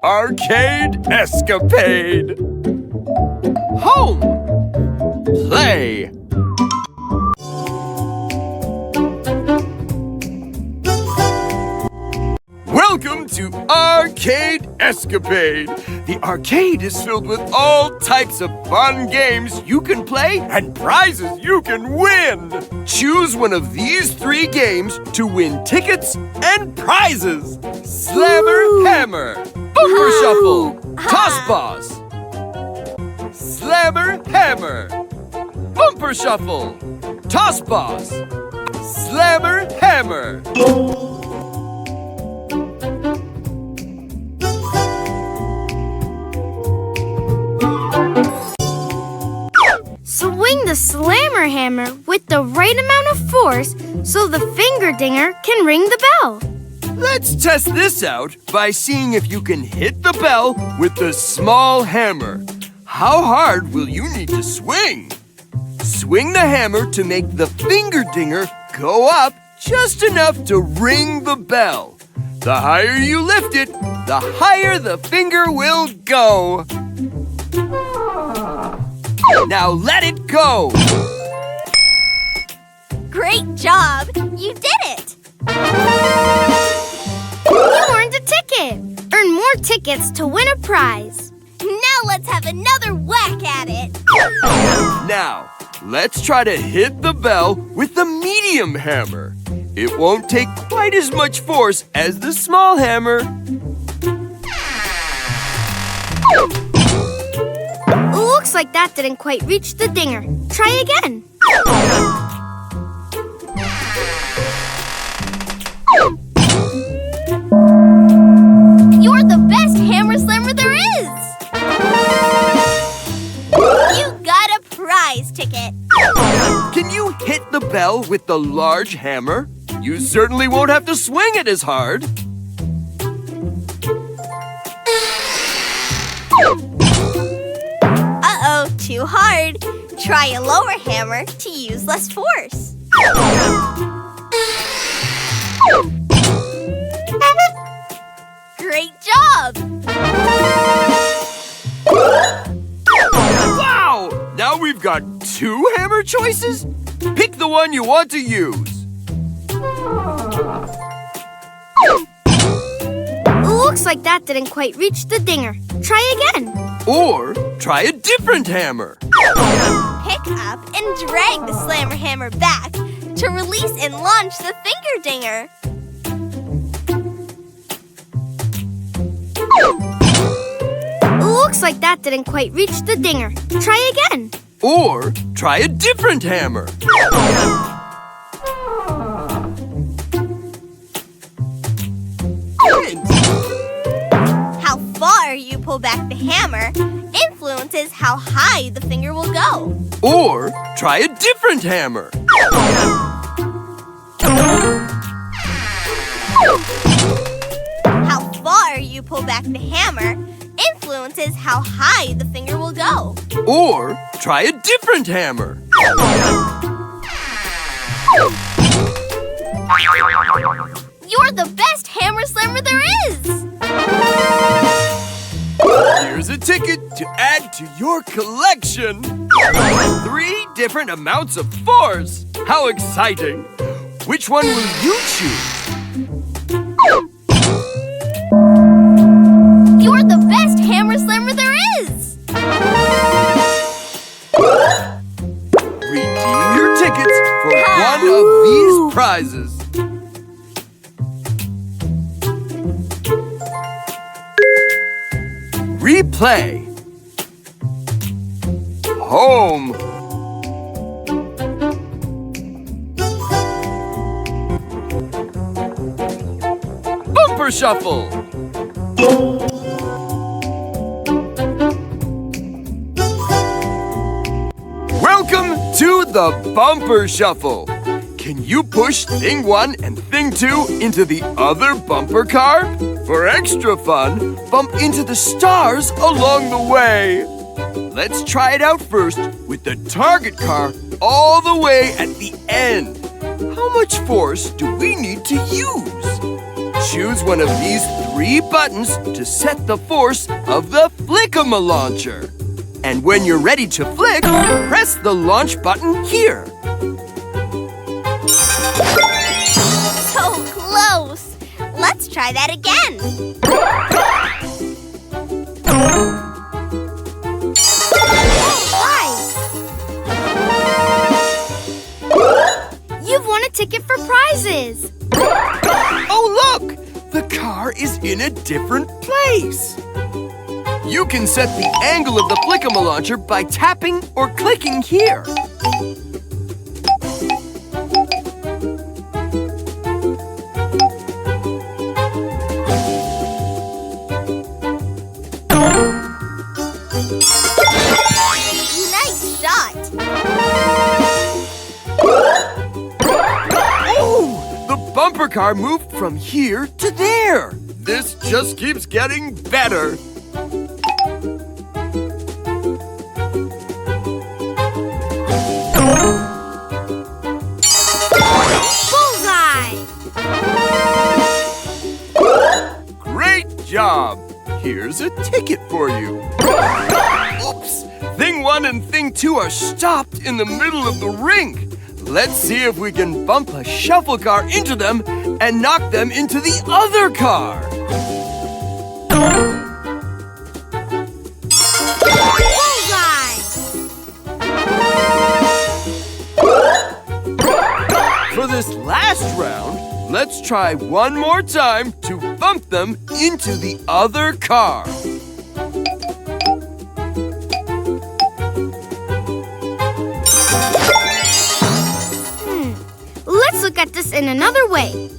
Arcade Escapade. Home. Play. Welcome to Arcade Escapade. The arcade is filled with all types of fun games you can play and prizes you can win. Choose one of these 3 games to win tickets and prizes. Slammer Hammer, Bumper Shuffle, Toss Boss. Slammer Hammer, Bumper Shuffle, Toss Boss. Slammer Hammer. Swing the slammer hammer with the right amount of force so the finger dinger can ring the bell. Let's test this out by seeing if you can hit the bell with the small hammer. How hard will you need to swing? Swing the hammer to make the finger dinger go up just enough to ring the bell. The higher you lift it, the higher the finger will go. Now let it go! Great job! You did it! You earned a ticket! Earn more tickets to win a prize. Now let's have another whack at it! Now, let's try to hit the bell with the medium hammer. It won't take quite as much force as the small hammer. Looks like that didn't quite reach the dinger. Try again. You're the best hammer slammer there is! You got a prize ticket! Can you hit the bell with the large hammer? You certainly won't have to swing it as hard. Uh-oh, too hard. Try a lower hammer to use less force. Great job! Wow! Now we've got 2 hammer choices? Pick the one you want to use. Looks like that didn't quite reach the dinger. Try again. Or try a different hammer. Pick up and drag the slammer hammer back to release and launch the finger dinger. Looks like that didn't quite reach the dinger. Try again. Or try a different hammer. How far you pull back the hammer influences how high the finger will go. Or try a different hammer. How far you pull back the hammer influences how high the finger will go. Or try a different hammer. You're the best hammer slammer there is! Here's a ticket to add to your collection. 3 different amounts of force. How exciting! Which one will you choose? You're the best hammer slammer there is! Redeem your tickets for one of these prizes. Replay. Home. Bumper Shuffle. Welcome to the Bumper Shuffle. Can you push Thing 1 and Thing 2 into the other bumper car? For extra fun, bump into the stars along the way. Let's try it out first with the target car all the way at the end. How much force do we need to use? Choose one of these 3 buttons to set the force of the Flick-a-ma-launcher. And when you're ready to flick, press the launch button here. So close! Let's try that again. You've won a ticket for prizes! Oh, look! The car is in a different place. You can set the angle of the Flick-a-ma-launcher by tapping or clicking here. Nice shot! Oh! The bumper car moved from here to there. This just keeps getting better. Bullseye! Great job! Here's a ticket for you. Oops! Thing 1 and Thing 2 are stopped in the middle of the rink. Let's see if we can bump a shuffle car into them and knock them into the other car. Bullseye! For this last round, let's try one more time to bump them into the other car. Let's look at this in another way.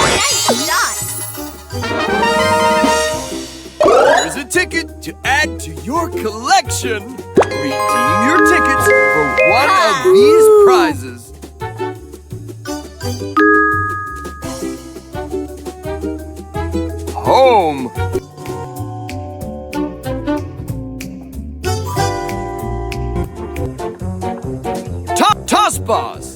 Nice shot! Here's a ticket to add to your collection. Redeem your tickets for one of these prizes. Home. Toss Boss.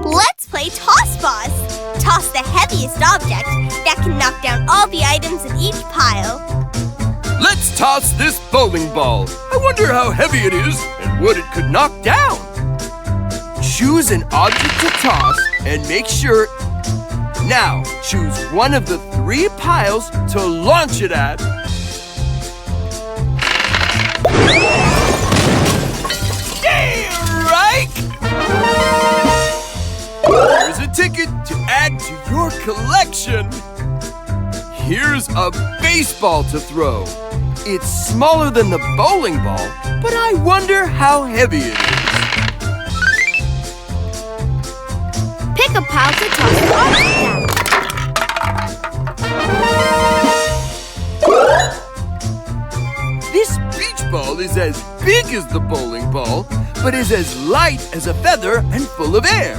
Let's play Toss Boss. Toss the heaviest object that can knock down all the items in each pile. Let's toss this bowling ball. I wonder how heavy it is and what it could knock down. Choose an object to toss and make sure. Now, choose one of the 3 piles to launch it at. Right? Here's a ticket to add to your collection. Here's a baseball to throw. It's smaller than the bowling ball, but I wonder how heavy it is. Pick a pile to toss the object at. This beach ball is as big as the bowling ball, but is as light as a feather and full of air.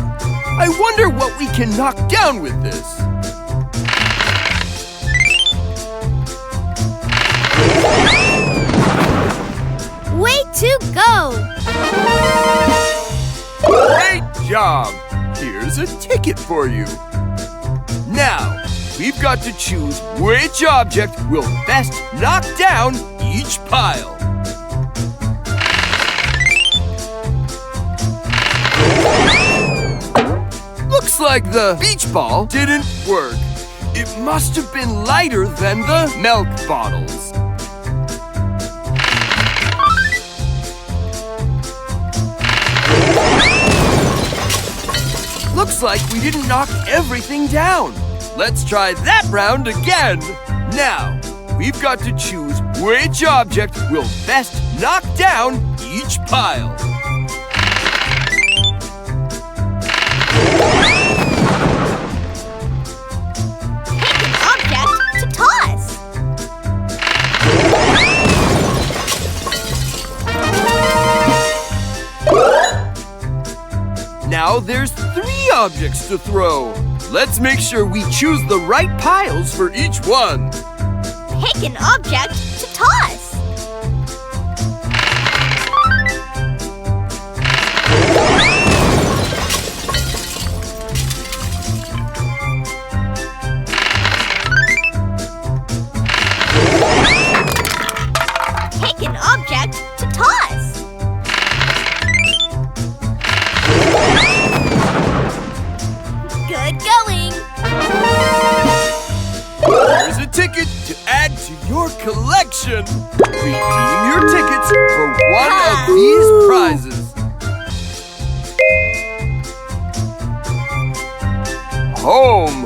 I wonder what we can knock down with this. Way to go! Great job! Here's a ticket for you. Now, we've got to choose which object will best knock down each pile. Looks like the beach ball didn't work. It must have been lighter than the milk bottles. Looks like we didn't knock everything down. Let's try that round again. Now, we've got to choose which object will best knock down each pile. Pick an object to toss. Now there's 3 objects to throw. Let's make sure we choose the right piles for each one. Pick an object to toss. Pick an object to toss. Good going. Here's a ticket to add to your collection. Redeem your tickets for one of these prizes. Home